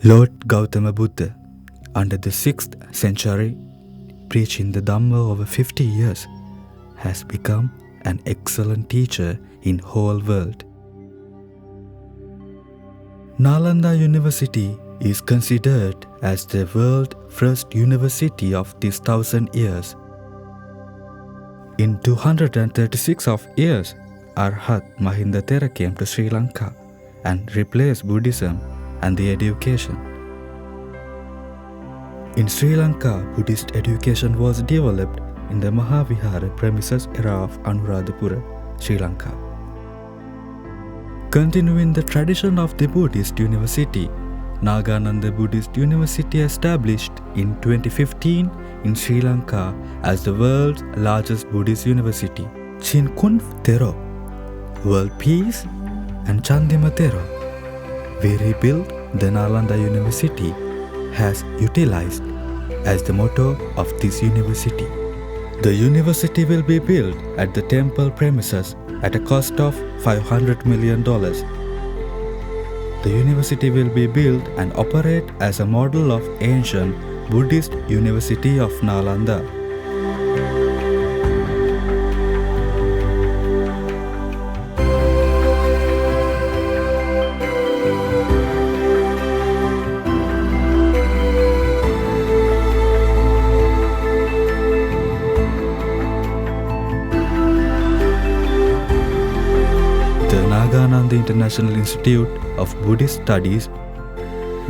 Lord Gautama Buddha, under the 6th century, preaching the Dhamma over 50 years, has become an excellent teacher in whole world. Nalanda University is considered as the world's first university of this 1,000 years. In 236 of years, Arhat Mahinda Thero came to Sri Lanka and replaced Buddhism and the education. In Sri Lanka, Buddhist education was developed in the Mahavihara premises era of Anuradhapura, Sri Lanka. Continuing the tradition of the Buddhist University, Nagananda Buddhist University established in 2015 in Sri Lanka as the world's largest Buddhist university. Chinkun Thero, World Peace, and Chandima Thero, we rebuilt the Nalanda University, has utilized as the motto of this university. The university will be built at the temple premises at a cost of $500 million. The university will be built and operate as a model of ancient Buddhist University of Nalanda. The Nagananda International Institute of Buddhist Studies,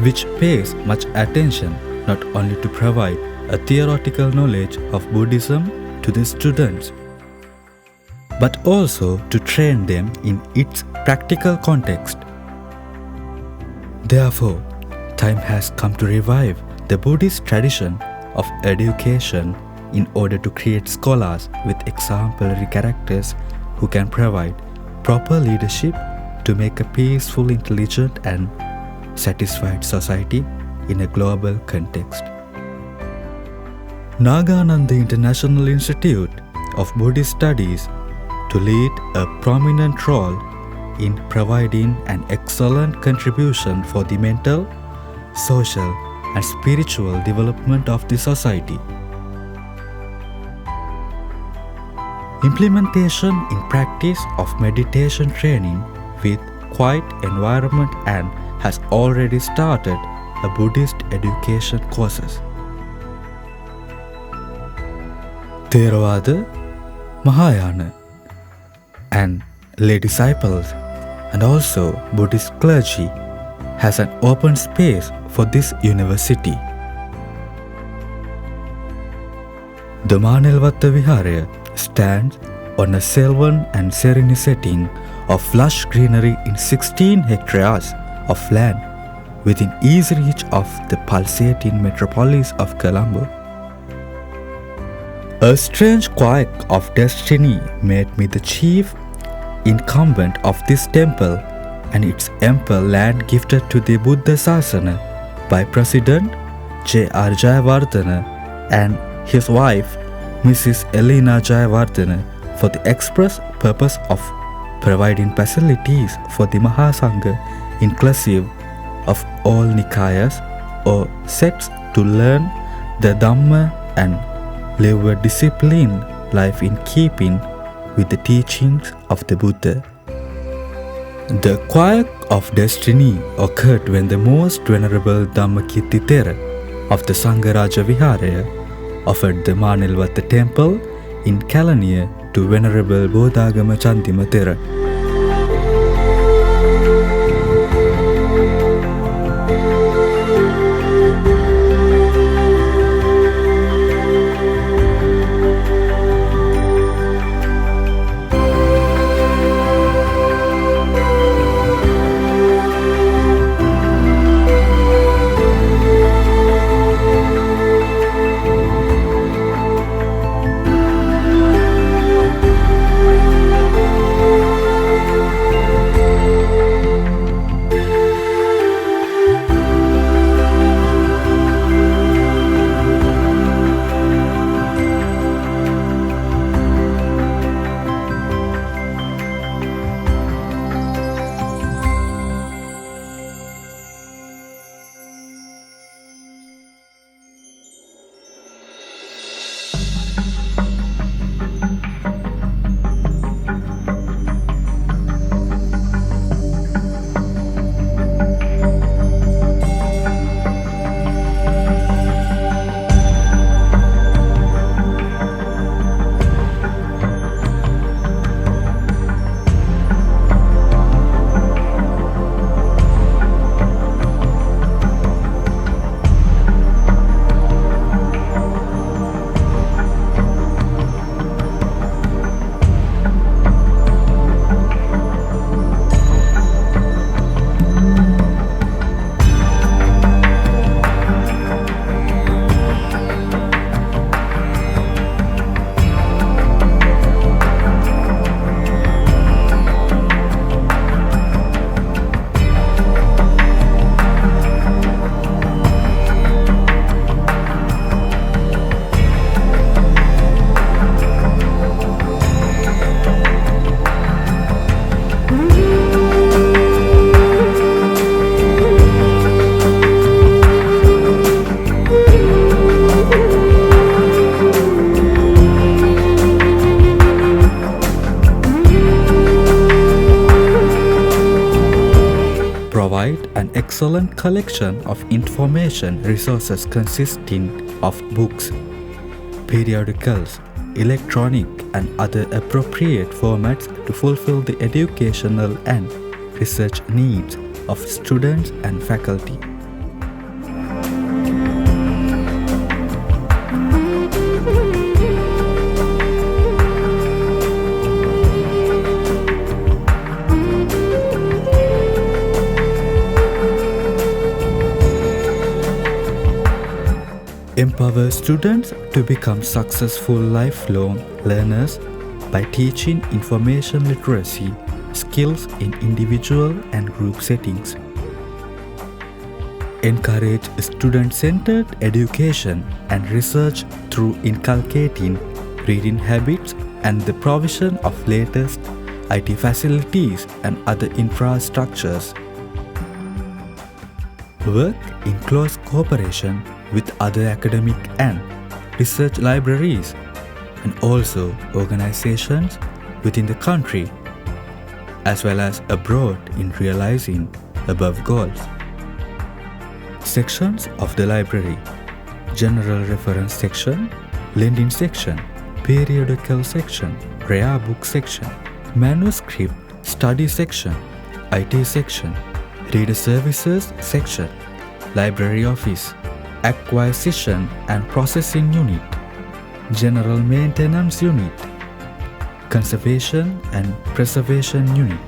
which pays much attention not only to provide a theoretical knowledge of Buddhism to the students, but also to train them in its practical context. Therefore, time has come to revive the Buddhist tradition of education in order to create scholars with exemplary characters who can provide proper leadership to make a peaceful, intelligent, and satisfied society in a global context. Nagananda International Institute of Buddhist Studies to lead a prominent role in providing an excellent contribution for the mental, social, and spiritual development of the society. Implementation in practice of meditation training with quiet environment and has already started a Buddhist education courses. Theravada, Mahayana, and lay disciples and also Buddhist clergy has an open space for this university. The Manelwatta Vihara stands on a sylvan and serene setting of lush greenery in 16 hectares of land within easy reach of the pulsating metropolis of Colombo. A strange quirk of destiny made me the chief incumbent of this temple and its ample land gifted to the Buddha Sasana by President J.R. Jayawardena and his wife Mrs. Elena Jayawardena for the express purpose of providing facilities for the Mahasangha inclusive of all Nikayas or sects to learn the Dhamma and live a disciplined life in keeping with the teachings of the Buddha. The quirk of destiny occurred when the most venerable Dhammakirti Thero of the Sangharaja Vihara offered the Manelwatta temple in Kelaniya to Venerable Bodhagama Chandima Thero. provide an excellent collection of information resources consisting of books, periodicals, electronic and other appropriate formats to fulfill the educational and research needs of students and faculty. Empower students to become successful lifelong learners by teaching information literacy skills in individual and group settings. Encourage student-centered education and research through inculcating reading habits and the provision of latest IT facilities and other infrastructures. Work in close cooperation with other academic and research libraries and also organizations within the country as well as abroad in realizing above goals. Sections of the library: General Reference Section, Lending Section, Periodical Section, Rare Book Section, Manuscript Study Section, IT Section, Reader Services Section, Library Office, Acquisition and Processing Unit, General Maintenance Unit, Conservation and Preservation Unit.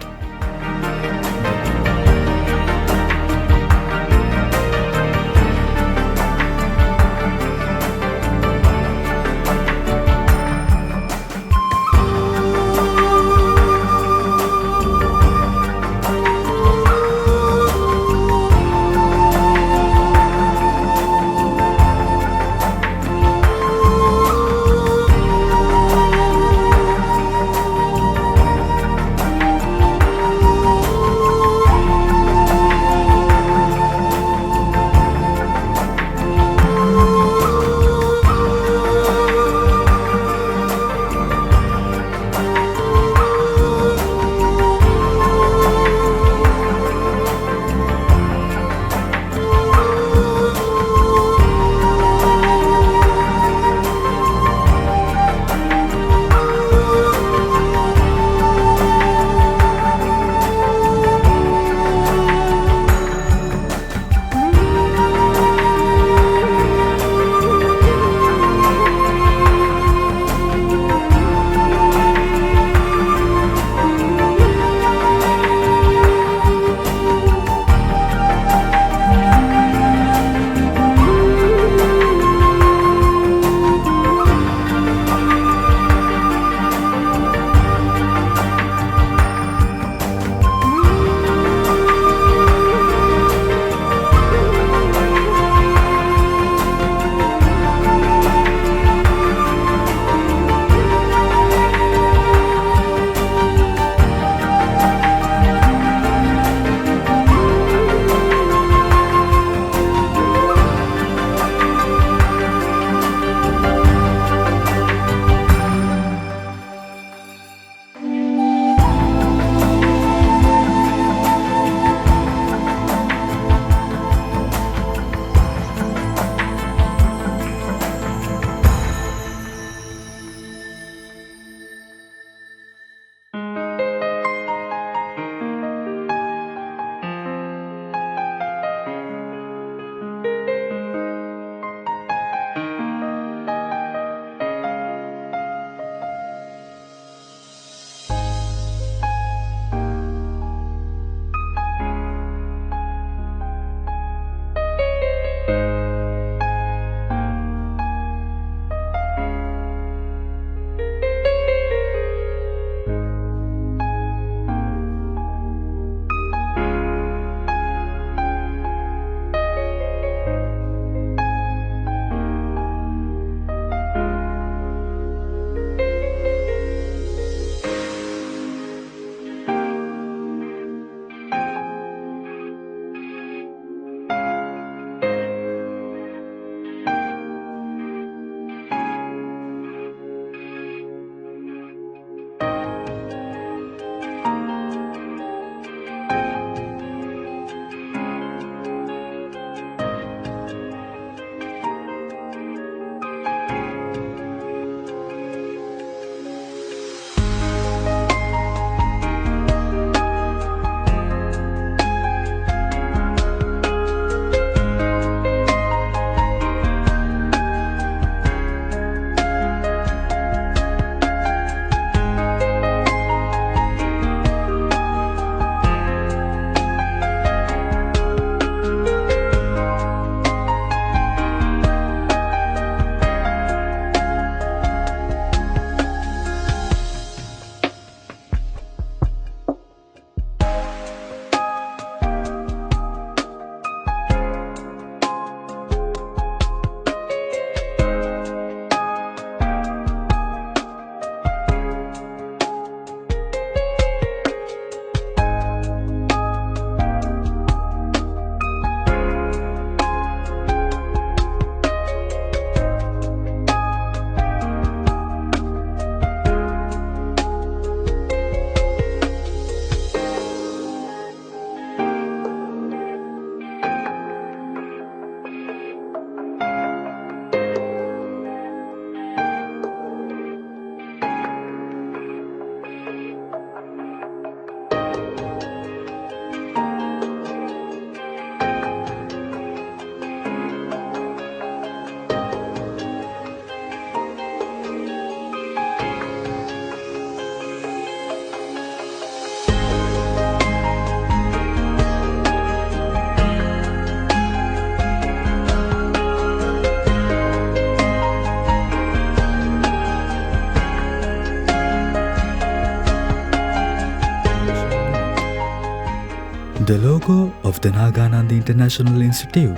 The logo of the Nagananda International Institute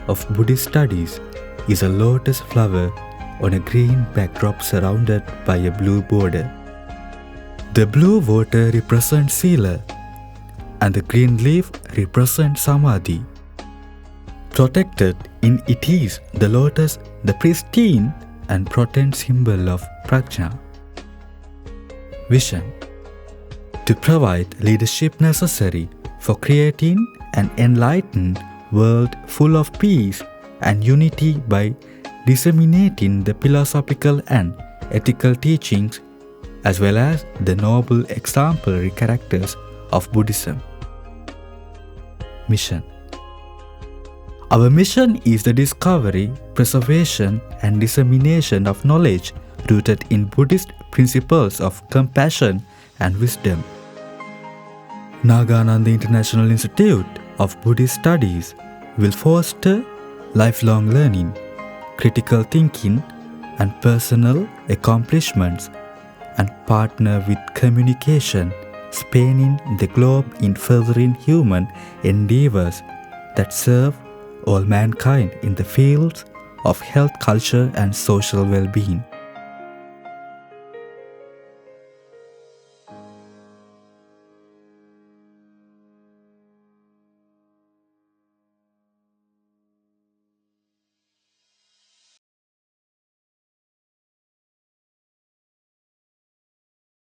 of Buddhist Studies is a lotus flower on a green backdrop surrounded by a blue border. The blue water represents Sila and the green leaf represents Samadhi. Protected in it is the lotus, the pristine and potent symbol of Prajna. Vision: to provide leadership necessary for creating an enlightened world full of peace and unity by disseminating the philosophical and ethical teachings as well as the noble exemplary characters of Buddhism. Mission: our mission is the discovery, preservation and dissemination of knowledge rooted in Buddhist principles of compassion and wisdom. Nagananda International Institute of Buddhist Studies will foster lifelong learning, critical thinking, and personal accomplishments, and partner with communication spanning the globe in furthering human endeavors that serve all mankind in the fields of health, culture, and social well-being.